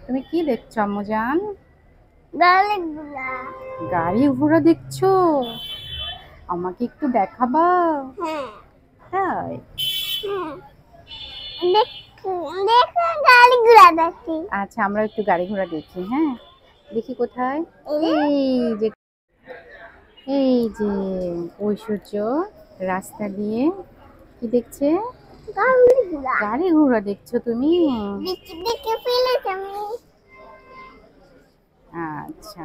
তুমি কি দেখছো আম্মুজান? গাড়িগুলা। গাড়ি ঘোড়া দেখছো? আমাকে একটু দেখাবা? হ্যাঁ। তাই? হ্যাঁ। দেখো, দেখো গাড়িগুলা দেখি। আচ্ছা, আমরা একটু গাড়ি ঘোড়া দেখি। হ্যাঁ, দেখি কোথায়। এই যে এই যে, এই যে ঐশ্বর্য রাস্তা দিয়ে কি দেখছে? গাড়িগুলা। গাড়ি ঘোড়া দেখছো তুমি? দেখে দেখে ফেলেছি আমি। আচ্ছা,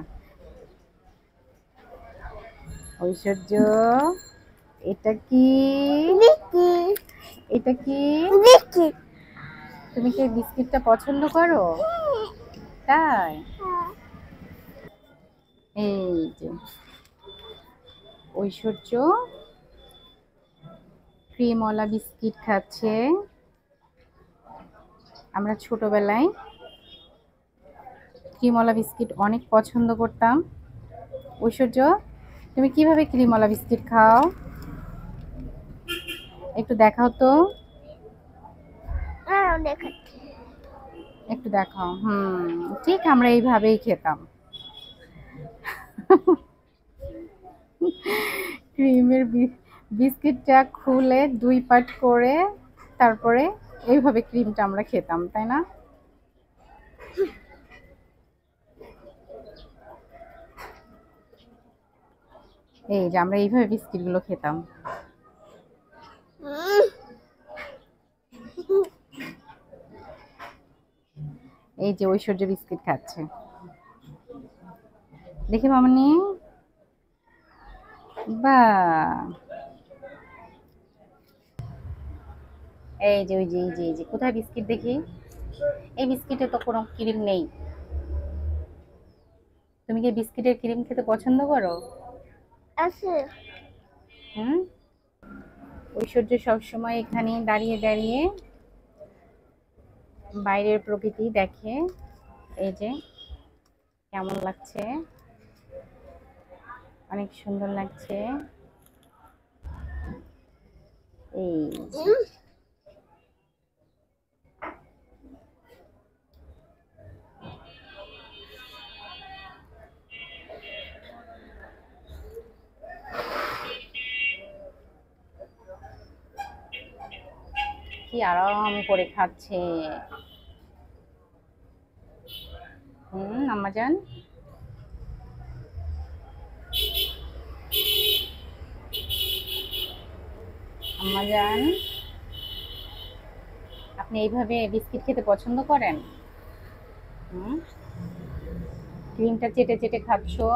ঐশ্বর্য, এটা কি? দেখি এটা কি? দেখি। তুমি কি এই বিস্কিটটা পছন্দ করো? তাই? এই যে ঐশ্বর্য ক্রিমওয়ালা বিস্কিট খাচ্ছে। আমরা ছোটবেলায় ক্রিমওয়ালা বিস্কিট অনেক পছন্দ করতাম। ঐশ্বর্য, তুমি কিভাবে ক্রিমওয়ালা বিস্কিট খাও? একটু দেখাও তো। দেখাচ্ছি। একটু দেখাও। ঠিক আমরা এইভাবেই খেতাম। ক্রিমের বিস্কিটটা খুলে দুই পার্ট করে তারপরে এইভাবে ক্রিমটা আমরা খেতাম, তাই না? এই যে আমরা এইভাবে বিস্কিটগুলো খেতাম। এই যে ঐশ্বর্য বিস্কিট খাচ্ছে, দেখি মামনি। বা, এই যে ওই যে এই যে এই যে কোথায় বিস্কিট দেখি? এই বিস্কিটে তো কোনো ক্রিম নেই। তুমি কি বিস্কিটের ক্রিম খেতে পছন্দ করো? আছে। হুম। ঐশ্বর্য সবসময় এখানে দাঁড়িয়ে দাঁড়িয়ে বাইরের প্রকৃতি দেখে। এই যে কেমন লাগছে, অনেক সুন্দর লাগছে। এই যে কি আরাম করে খাচ্ছে। আম্মাজান, আম্মাজান, আপনি এইভাবে বিস্কিট খেতে পছন্দ করেন? হুম, ক্রিমটা চেটে চেটে খাচ্ছো।